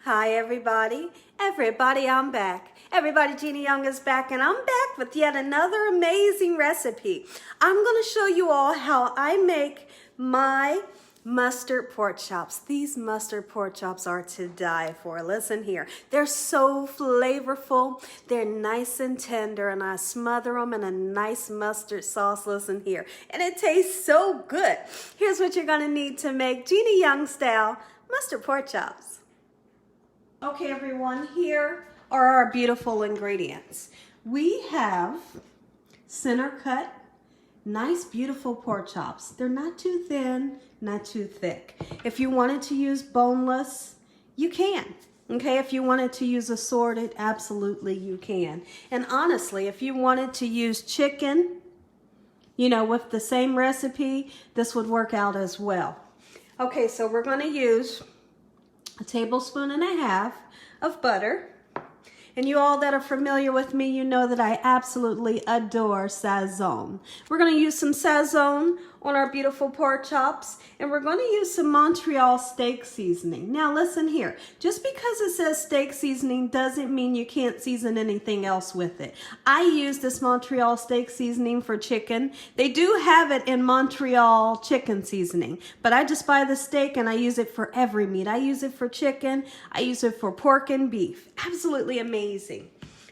Hi everybody. I'm back. Everybody, Jeannie Young is back and I'm back with yet another amazing recipe. I'm going to show you all how I make my mustard pork chops. These mustard pork chops are to die for. Listen here. They're so flavorful. They're nice and tender and I smother them in a nice mustard sauce. Listen here. And it tastes so good. Here's what you're going to need to make Jeannie Young style mustard pork chops. Okay everyone, here are our beautiful ingredients. We have center cut, nice beautiful pork chops. They're not too thin, not too thick. If you wanted to use boneless, you can. Okay, if you wanted to use assorted, absolutely you can. And honestly, if you wanted to use chicken, you know, with the same recipe, this would work out as well. Okay, so we're going to use a tablespoon and a half of butter. And you all that are familiar with me, you know that I absolutely adore Sazon. We're going to use some Sazon on our beautiful pork chops, and we're going to use some Montreal steak seasoning. Now listen here, just because it says steak seasoning doesn't mean you can't season anything else with it. I use this Montreal steak seasoning for chicken. They do have it in Montreal chicken seasoning, but I just buy the steak and I use it for every meat. I use it for chicken, I use it for pork and beef. Absolutely amazing.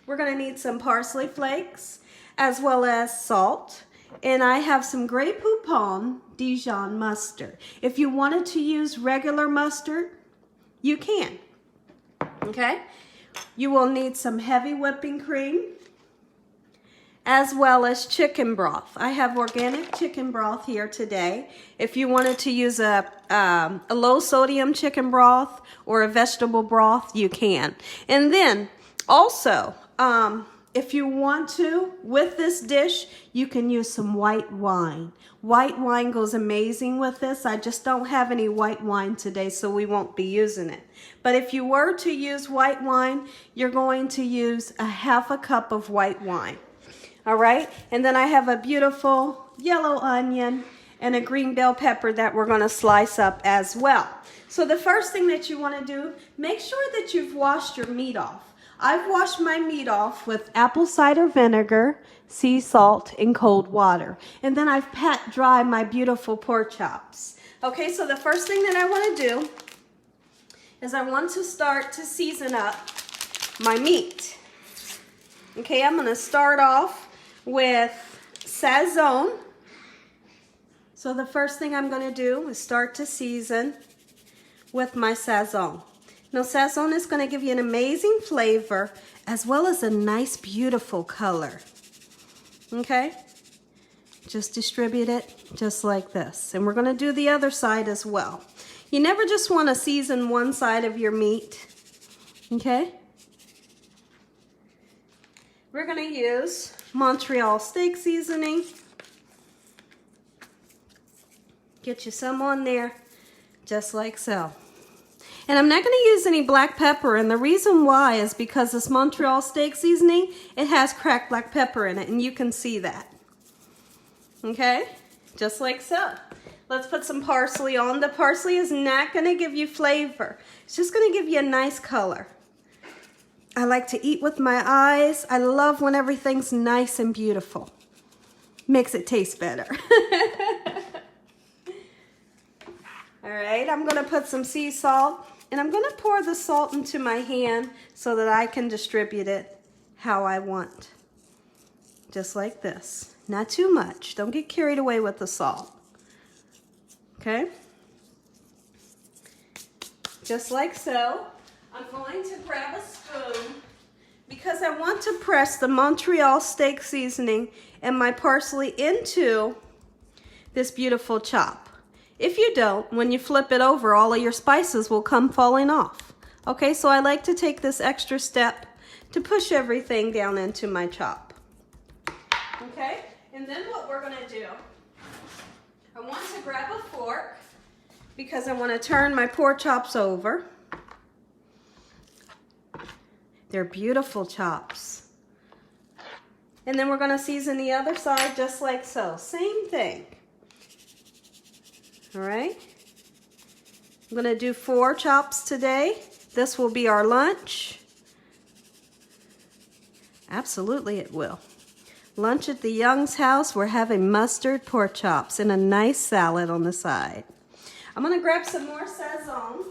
We're going to need some parsley flakes as well as salt. And I have some Grey Poupon Dijon mustard. If you wanted to use regular mustard, you can. Okay? You will need some heavy whipping cream as well as chicken broth. I have organic chicken broth here today. If you wanted to use a low sodium chicken broth or a vegetable broth, you can. And then also, if you want to, with this dish, you can use some white wine. White wine goes amazing with this. I just don't have any white wine today, so we won't be using it. But if you were to use white wine, you're going to use a half a cup of white wine. All right? And then I have a beautiful yellow onion and a green bell pepper that we're going to slice up as well. So the first thing that you want to do, make sure that you've washed your meat off. I've washed my meat off with apple cider vinegar, sea salt, and cold water. And then I've pat dry my beautiful pork chops. Okay, so the first thing that I want to do is I want to start to season up my meat. Okay, I'm going to start off with Sazon. So the first thing I'm going to do is start to season with my Sazon. Now, Sazon is going to give you an amazing flavor as well as a nice, beautiful color. Okay? Just distribute it just like this. And we're going to do the other side as well. You never just want to season one side of your meat. Okay? We're going to use Montreal steak seasoning. Get you some on there, just like so. And I'm not going to use any black pepper, and the reason why is because this Montreal steak seasoning, it has cracked black pepper in it, and you can see that. Okay? Just like so. Let's put some parsley on. The parsley is not going to give you flavor. It's just going to give you a nice color. I like to eat with my eyes. I love when everything's nice and beautiful. Makes it taste better. All right, I'm going to put some sea salt, and I'm going to pour the salt into my hand so that I can distribute it how I want. Just like this. Not too much. Don't get carried away with the salt. Okay? Just like so. I'm going to grab a spoon because I want to press the Montreal steak seasoning and my parsley into this beautiful chop. If you don't, when you flip it over, all of your spices will come falling off. Okay, so I like to take this extra step to push everything down into my chop. Okay, and then what we're going to do, I want to grab a fork because I want to turn my pork chops over. They're beautiful chops. And then we're going to season the other side just like so. Same thing. All right. I'm going to do 4 chops today. this will be our lunch. Absolutely it will. Lunch at the Young's house, we're having mustard pork chops and a nice salad on the side. I'm gonna grab some more Sazon.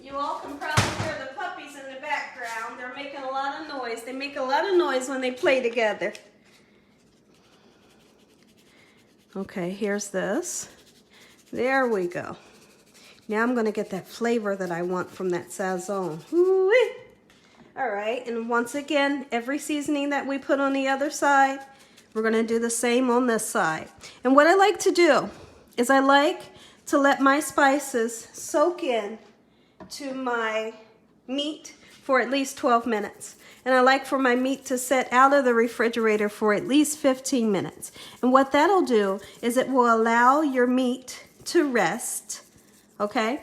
You all can probably hear the puppies in the background. They're making a lot of noise. They make a lot of noise when they play together. Okay, here's this. There we go. Now I'm going to get that flavor that I want from that Sazon. Ooh-wee. All right, and once again, every seasoning that we put on the other side, we're going to do the same on this side. And what I like to do is I like to let my spices soak in to my meat for at least 12 minutes. And I like for my meat to sit out of the refrigerator for at least 15 minutes. And what that'll do is it will allow your meat to rest, okay?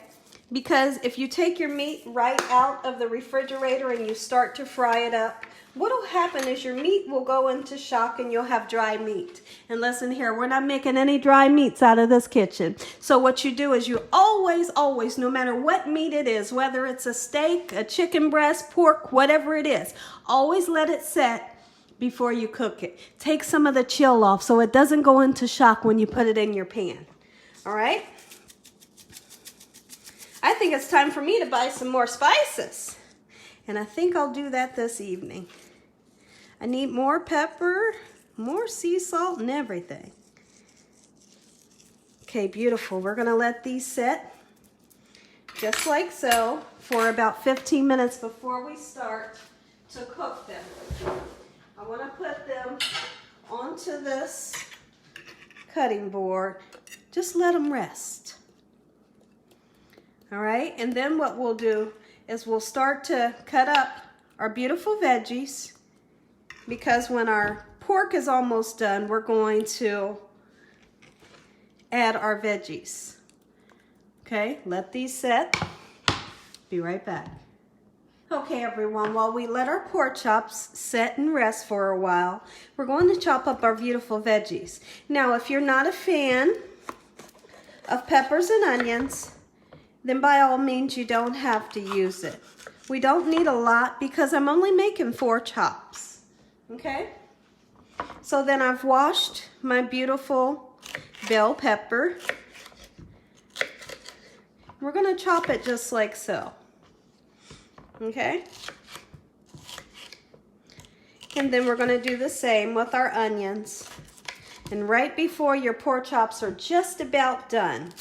Because if you take your meat right out of the refrigerator and you start to fry it up, what'll happen is your meat will go into shock and you'll have dry meat. And listen here, we're not making any dry meats out of this kitchen. So what you do is you always, no matter what meat it is, whether it's a steak, a chicken breast, pork, whatever it is, always let it set before you cook it. Take some of the chill off so it doesn't go into shock when you put it in your pan. All right? I think it's time for me to buy some more spices. And I think I'll do that this evening. I need more pepper, more sea salt, and everything. Okay, beautiful. We're gonna let these sit just like so for about 15 minutes before we start to cook them. I wanna put them onto this cutting board. Just let them rest. All right, and then what we'll do is we'll start to cut up our beautiful veggies, because when our pork is almost done, we're going to add our veggies. Okay, let these set. Be right back. Okay, everyone, while we let our pork chops set and rest for a while, we're going to chop up our beautiful veggies. Now, if you're not a fan of peppers and onions, then by all means you don't have to use it. We don't need a lot because I'm only making 4 chops, okay? So then I've washed my beautiful bell pepper. We're gonna chop it just like so, okay? And then we're gonna do the same with our onions. And right before your pork chops are just about done,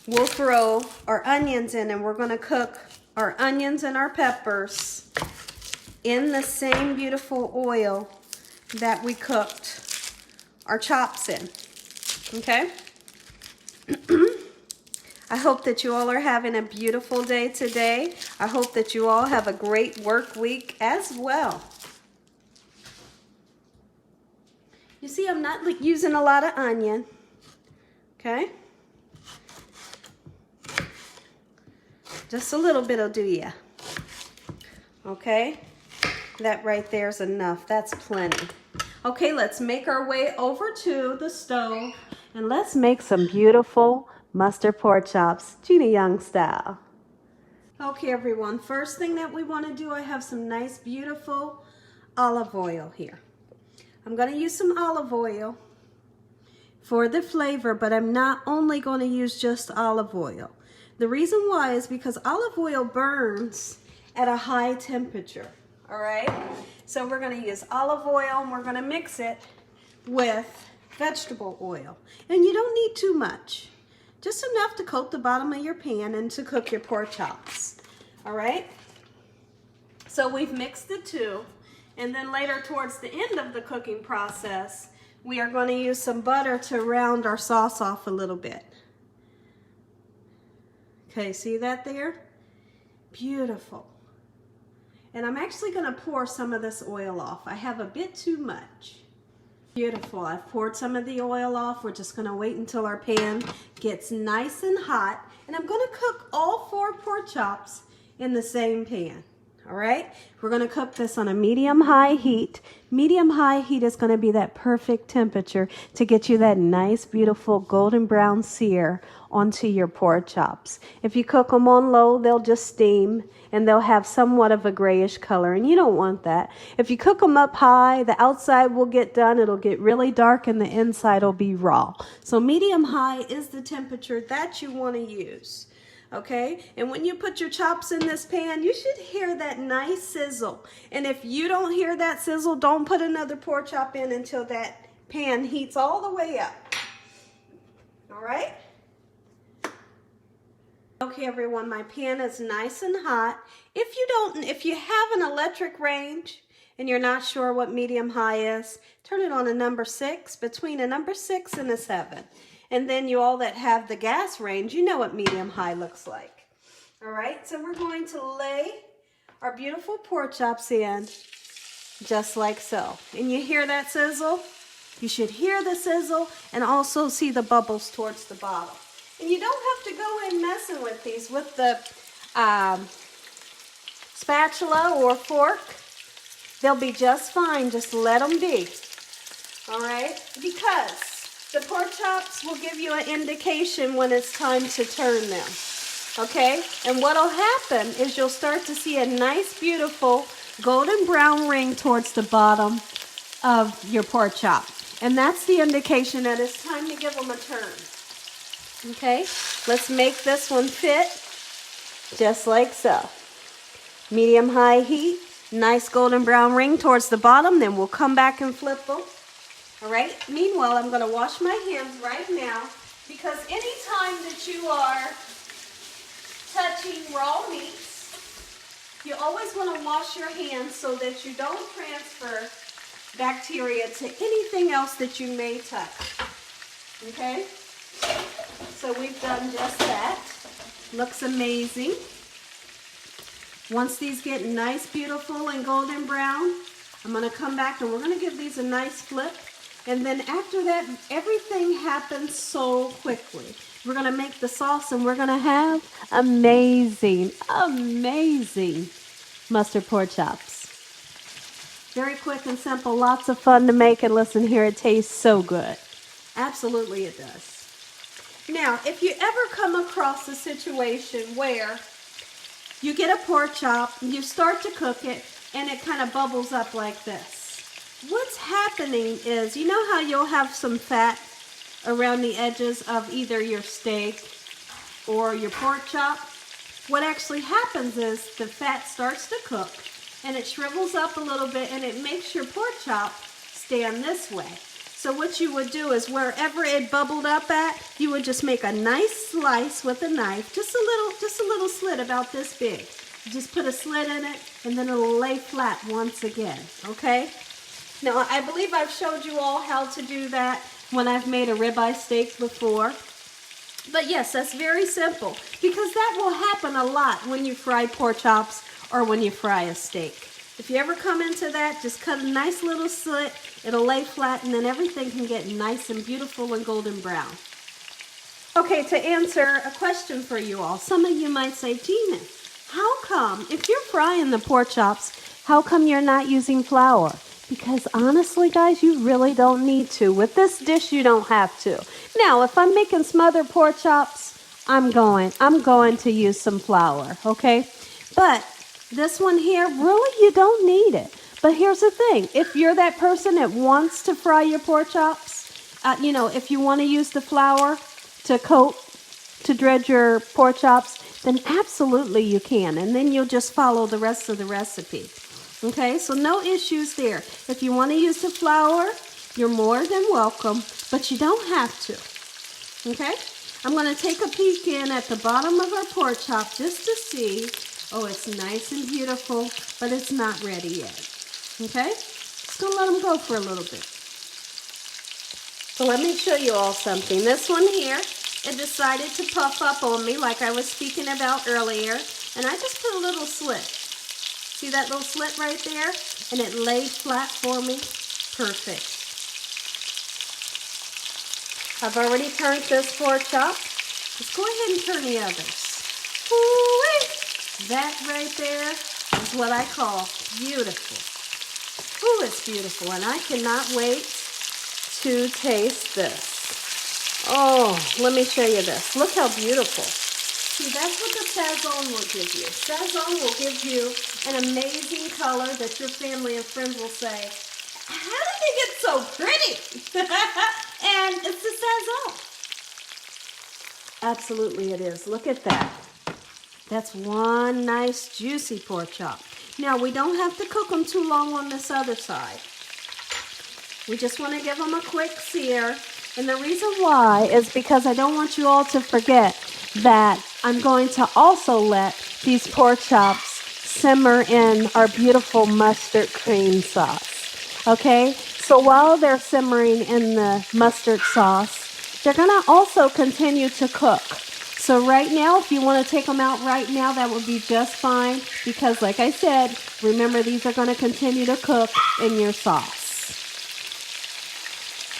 we'll throw our onions in, and we're going to cook our onions and our peppers in the same beautiful oil that we cooked our chops in, okay? I hope that you all are having a beautiful day today. I hope that you all have a great work week as well. You see, I'm not using a lot of onion, okay? Just a little bit will do ya. Okay? That right there is enough. That's plenty. Okay, let's make our way over to the stove and let's make some beautiful mustard pork chops, Gina Young style. Okay, everyone, first thing that we want to do, I have some nice, beautiful olive oil here. I'm going to use some olive oil for the flavor, but I'm not only going to use just olive oil. The reason why is because olive oil burns at a high temperature, all right? So we're gonna use olive oil and we're gonna mix it with vegetable oil. And you don't need too much, just enough to coat the bottom of your pan and to cook your pork chops, all right? So we've mixed the two, and then later towards the end of the cooking process, we are gonna use some butter to round our sauce off a little bit. Okay, see that there? Beautiful. And I'm actually going to pour some of this oil off. I have a bit too much. Beautiful. I've poured some of the oil off. We're just going to wait until our pan gets nice and hot. And I'm going to cook all 4 pork chops in the same pan. All right, we're going to cook this on a medium-high heat. Medium-high heat is going to be that perfect temperature to get you that nice, beautiful golden brown sear onto your pork chops. If you cook them on low, they'll just steam and they'll have somewhat of a grayish color, and you don't want that. If you cook them up high, the outside will get done. It'll get really dark and the inside will be raw. So medium-high is the temperature that you want to use. Okay, and when you put your chops in this pan, you should hear that nice sizzle. And if you don't hear that sizzle, don't put another pork chop in until that pan heats all the way up. All right? Okay, everyone, my pan is nice and hot. If you have an electric range and you're not sure what medium high is, turn it on a number 6, between a number 6 and a 7. And then you all that have the gas range, you know what medium high looks like. All right, so we're going to lay our beautiful pork chops in just like so. And you hear that sizzle? You should hear the sizzle and also see the bubbles towards the bottom. And you don't have to go in messing with these with the spatula or fork. They'll be just fine. Just let them be. All right, because the pork chops will give you an indication when it's time to turn them, okay? And what'll happen is you'll start to see a nice, beautiful golden brown ring towards the bottom of your pork chop. And that's the indication that it's time to give them a turn, okay? Let's make this one fit just like so. Medium-high heat, nice golden brown ring towards the bottom, then we'll come back and flip them. All right, meanwhile, I'm going to wash my hands right now because anytime that you are touching raw meats, you always want to wash your hands so that you don't transfer bacteria to anything else that you may touch. Okay, so we've done just that. Looks amazing. Once these get nice, beautiful, and golden brown, I'm going to come back and we're going to give these a nice flip. And then after that, everything happens so quickly. We're going to make the sauce and we're going to have amazing, amazing mustard pork chops. Very quick and simple, lots of fun to make, and listen here, it tastes so good. Absolutely it does. Now, if you ever come across a situation where you get a pork chop, you start to cook it, and it kind of bubbles up like this. What's happening is, you know how you'll have some fat around the edges of either your steak or your pork chop? What actually happens is the fat starts to cook and it shrivels up a little bit and it makes your pork chop stand this way. So what you would do is wherever it bubbled up at, you would just make a nice slice with a knife, just a little slit about this big. Just put a slit in it and then it'll lay flat once again, okay? Now, I believe I've showed you all how to do that when I've made a ribeye steak before. But yes, that's very simple because that will happen a lot when you fry pork chops or when you fry a steak. If you ever come into that, just cut a nice little slit. It'll lay flat and then everything can get nice and beautiful and golden brown. Okay, to answer a question for you all. Some of you might say, Gina, how come, if you're frying the pork chops, how come you're not using flour? Because honestly, guys, you really don't need to. With this dish, you don't have to. Now, if I'm making smothered pork chops, I'm going to use some flour, okay? But this one here, really, you don't need it. But here's the thing. If you're that person that wants to fry your pork chops, if you want to use the flour to dredge your pork chops, then absolutely you can. And then you'll just follow the rest of the recipe. Okay, so no issues there. If you want to use the flour, you're more than welcome, but you don't have to. Okay, I'm going to take a peek in at the bottom of our pork chop just to see. Oh, it's nice and beautiful, but it's not ready yet. Okay, just going to let them go for a little bit. So let me show you all something. This one here, it decided to puff up on me like I was speaking about earlier, and I just put a little slit. See that little slit right there? And it laid flat for me. Perfect. I've already turned this pork chop. Let's go ahead and turn the others. Ooh-wee. That right there is is what I call beautiful. Ooh, it's beautiful, and I cannot wait to taste this. Oh, let me show you this. Look how beautiful. See, that's what the sazon will give you. Sazon will give you an amazing color that your family and friends will say, how did it get so pretty? And it's the sazon. Absolutely it is. Look at that. That's one nice juicy pork chop. Now, we don't have to cook them too long on this other side. We just want to give them a quick sear. And the reason why is because I don't want you all to forget that I'm going to also let these pork chops simmer in our beautiful mustard cream sauce. Okay? So while they're simmering in the mustard sauce, they're going to also continue to cook. So right now, if you want to take them out right now, that would be just fine. Because like I said, remember these are going to continue to cook in your sauce.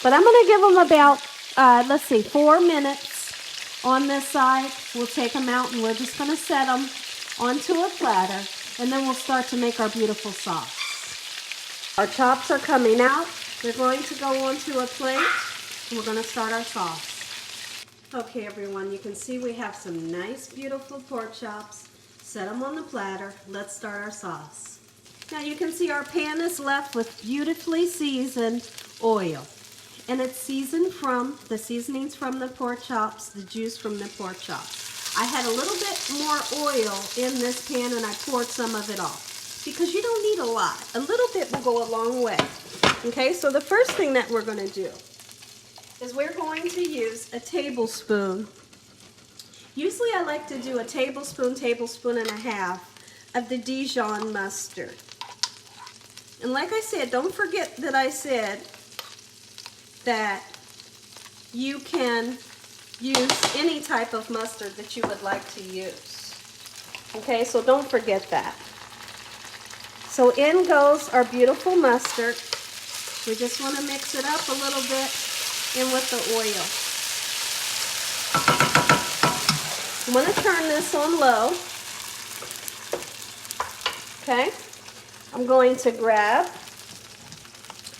But I'm going to give them about, 4 minutes on this side. We'll take them out and we're just going to set them onto a platter. And then we'll start to make our beautiful sauce. Our chops are coming out. They're going to go onto a plate. And we're going to start our sauce. Okay, everyone, you can see we have some nice, beautiful pork chops. Set them on the platter. Let's start our sauce. Now you can see our pan is left with beautifully seasoned oil. And it's seasoned from the seasonings from the pork chops, the juice from the pork chops. I had a little bit more oil in this pan and I poured some of it off because you don't need a lot. A little bit will go a long way. Okay, so the first thing that we're going to do is we're going to use a tablespoon. Usually I like to do a tablespoon and a half of the Dijon mustard. And like I said, don't forget that I said that you can use any type of mustard that you would like to use. Okay, so don't forget that. So in goes our beautiful mustard. We just want to mix it up a little bit in with the oil. I'm going to turn this on low. Okay, I'm going to grab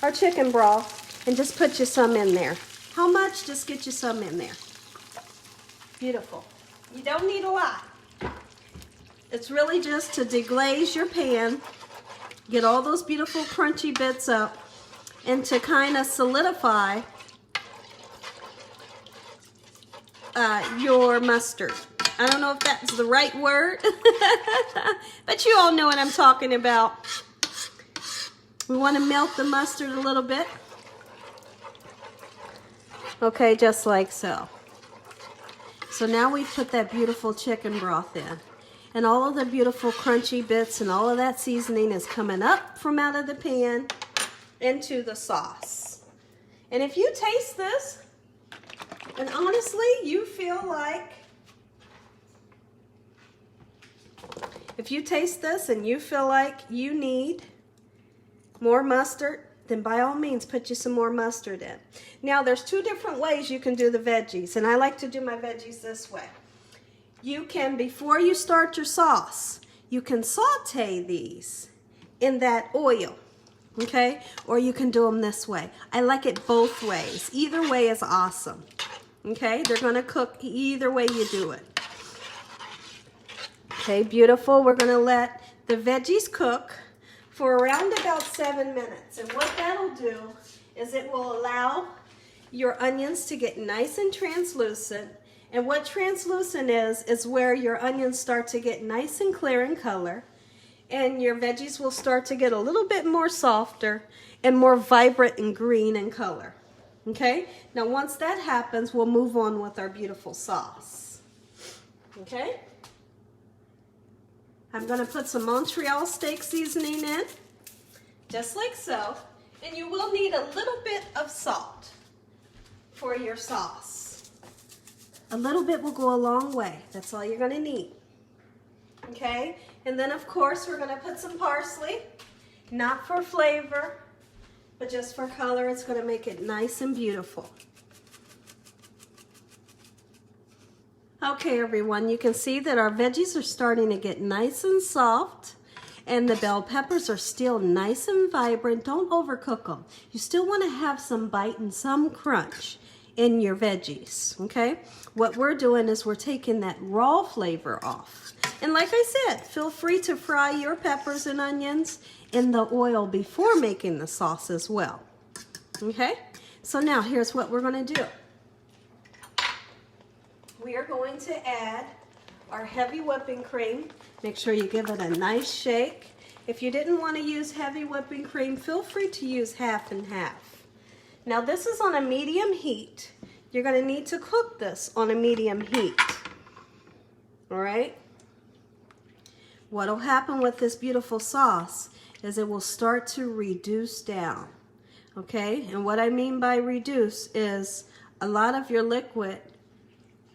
our chicken broth and just put you some in there. How much? Just get you some in there. Beautiful. You don't need a lot. It's really just to deglaze your pan, get all those beautiful crunchy bits up, and to kind of solidify your mustard. I don't know if that's the right word, but you all know what I'm talking about. We want to melt the mustard a little bit. Okay, just like so. So now we've put that beautiful chicken broth in. And all of the beautiful crunchy bits and all of that seasoning is coming up from out of the pan into the sauce. And if you taste this, and honestly, you feel like, if you taste this and you feel like you need more mustard, then by all means put you some more mustard in. Now there's two different ways you can do the veggies, and I like to do my veggies this way. You can, before you start your sauce, you can saute these in that oil, okay? Or you can do them this way. I like it both ways. Either way is awesome, okay? They're gonna cook either way you do it. Okay, beautiful. We're gonna let the veggies cook for around about 7 minutes. And what that'll do is it will allow your onions to get nice and translucent. And what translucent is where your onions start to get nice and clear in color. And your veggies will start to get a little bit more softer and more vibrant and green in color. Okay? Now once that happens, we'll move on with our beautiful sauce. Okay? I'm going to put some Montreal steak seasoning in, just like so. And you will need a little bit of salt for your sauce. A little bit will go a long way. That's all you're going to need. Okay? And then, of course, we're going to put some parsley, not for flavor, but just for color. It's going to make it nice and beautiful. Okay, everyone, you can see that our veggies are starting to get nice and soft, And the bell peppers are still nice and vibrant. Don't overcook them. You still want to have some bite and some crunch in your veggies, okay? What we're doing is we're taking that raw flavor off. And like I said, feel free to fry your peppers and onions in the oil before making the sauce as well, okay? So now here's what we're going to do. We are going to add our heavy whipping cream. Make sure you give it a nice shake. If you didn't want to use heavy whipping cream, feel free to use half and half. Now this is on a medium heat. You're going to need to cook this on a medium heat. All right? What will happen with this beautiful sauce is it will start to reduce down. Okay? And what I mean by reduce is a lot of your liquid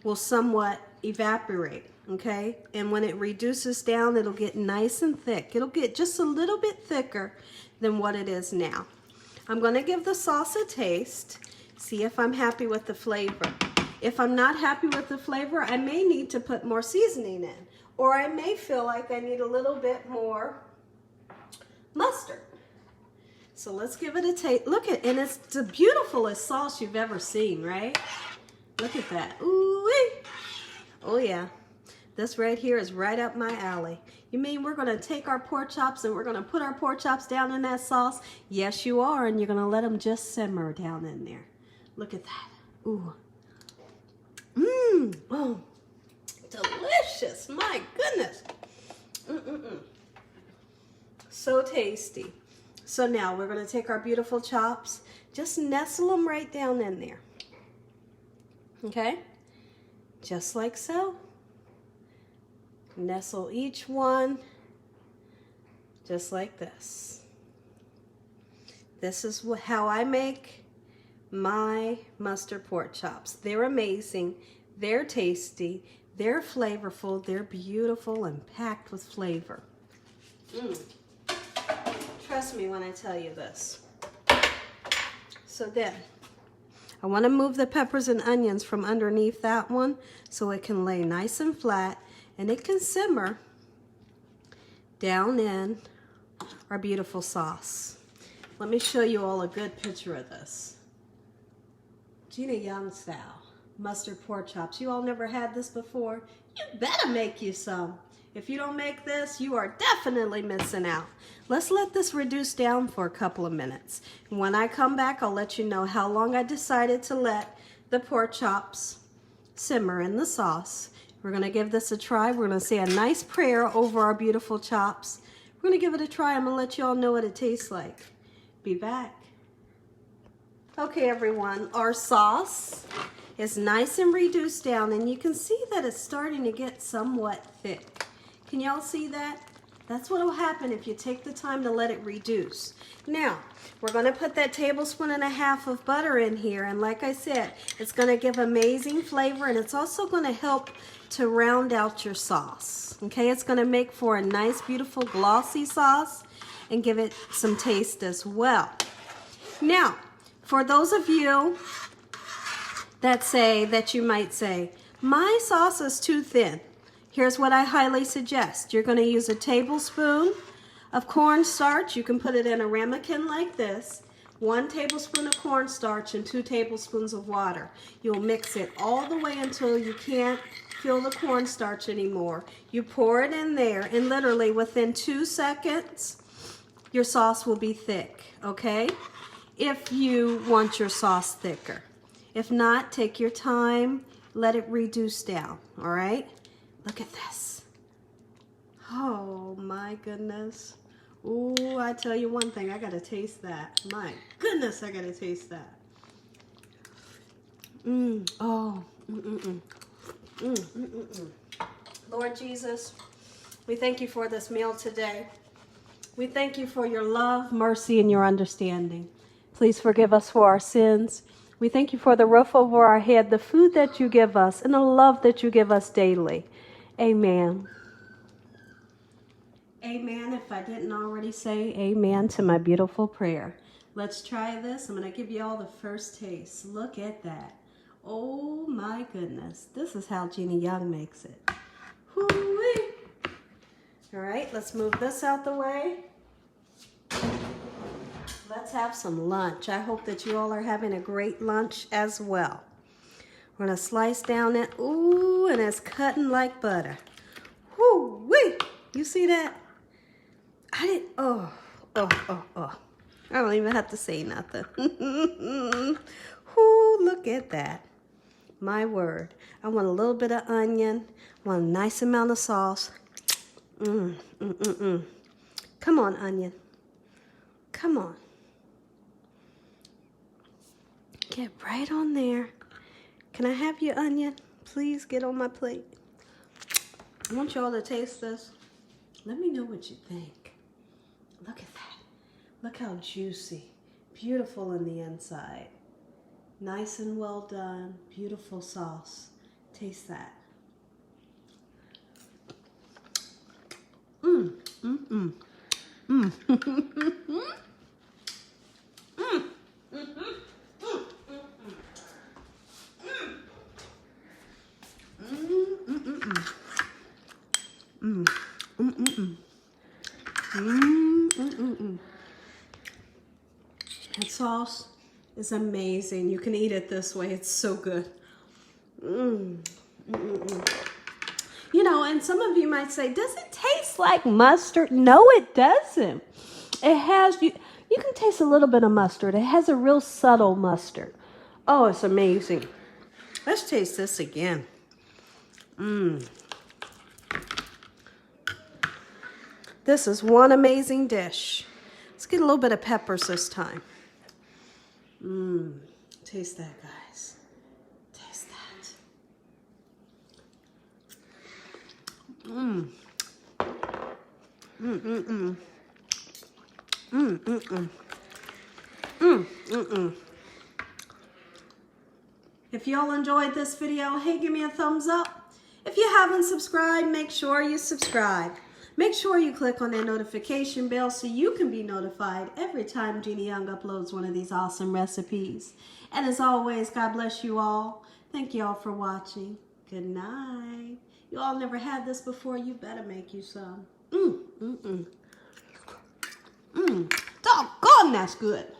will somewhat evaporate. Okay, and when it reduces down, it'll get nice and thick. It'll get just a little bit thicker than what it is now. I'm going to give the sauce a taste, see if I'm happy with the flavor. If I'm not happy with the flavor, I may need to put more seasoning in, or I may feel like I need a little bit more mustard. So let's give it a taste. Look at, and it's the beautifulest sauce you've ever seen, right? Look at that. Ooh-wee. Oh yeah. This right here is right up my alley. You mean we're going to take our pork chops and we're going to put our pork chops down in that sauce? Yes, you are, and you're going to let them just simmer down in there. Look at that. Ooh. Mmm. Oh, delicious. My goodness. So tasty. So now we're going to take our beautiful chops, just nestle them right down in there. Okay? Just like so. Nestle each one just like this. This is how I make my mustard pork chops. They're amazing, they're tasty, they're flavorful, they're beautiful and packed with flavor. Trust me when I tell you this. So then, I want to move the peppers and onions from underneath that one so it can lay nice and flat. And it can simmer down in our beautiful sauce. Let me show you all a good picture of this. Gina Young style mustard pork chops. You all never had this before? You better make you some. If you don't make this, you are definitely missing out. Let's let this reduce down for a couple of minutes. When I come back, I'll let you know how long I decided to let the pork chops simmer in the sauce. We're going to give this a try. We're going to say a nice prayer over our beautiful chops. We're going to give it a try. I'm going to let you all know what it tastes like. Be back. Okay, everyone. Our sauce is nice and reduced down, and you can see that it's starting to get somewhat thick. Can y'all see that? That's what will happen if you take the time to let it reduce. Now, we're going to put that 1.5 tablespoons of butter in here, and like I said, it's going to give amazing flavor, and it's also going to help to round out your sauce. Okay, it's going to make for a nice, beautiful, glossy sauce and give it some taste as well. Now, for those of you that you might say, my sauce is too thin. Here's what I highly suggest. You're going to use a tablespoon of cornstarch. You can put it in a ramekin like this. 1 tablespoon of cornstarch and 2 tablespoons of water. You'll mix it all the way until you can't feel the cornstarch anymore. You pour it in there, and literally within 2 seconds, your sauce will be thick, okay? If you want your sauce thicker. If not, take your time, let it reduce down, all right? Look at this. Oh my goodness. Ooh, I tell you one thing, I gotta taste that. My goodness, I gotta taste that. Lord Jesus, we thank you for this meal today. We thank you for your love, mercy, and your understanding. Please forgive us for our sins. We thank you for the roof over our head, the food that you give us, and the love that you give us daily. Amen. Amen. If I didn't already say amen to my beautiful prayer. Let's try this. I'm going to give you all the first taste. Look at that. Oh my goodness. This is how Gina Young makes it. Hoo-wee. All right, let's move this out the way. Let's have some lunch. I hope that you all are having a great lunch as well. We're gonna slice down that, ooh, and it's cutting like butter. Whoo-wee! You see that? Oh. I don't even have to say nothing. Ooh, look at that. My word. I want a little bit of onion. I want a nice amount of sauce. Come on, onion. Come on. Get right on there. Can I have your onion? Please get on my plate. I want y'all to taste this. Let me know what you think. Look at that. Look how juicy. Beautiful in the inside. Nice and well done. Beautiful sauce. Taste that. That sauce is amazing. You can eat it this way. It's so good. You know, and some of you might say, does it taste like mustard? No, it doesn't. It has, you can taste a little bit of mustard. It has a real subtle mustard. Oh, it's amazing. Let's taste this again. This is one amazing dish. Let's get a little bit of peppers this time. Taste that, guys. Taste that. If y'all enjoyed this video, hey, give me a thumbs up. If you haven't subscribed, make sure you subscribe. Make sure you click on that notification bell so you can be notified every time Jeannie Young uploads one of these awesome recipes. And as always, God bless you all. Thank you all for watching. Good night. You all never had this before. You better make you some. Doggone, that's good.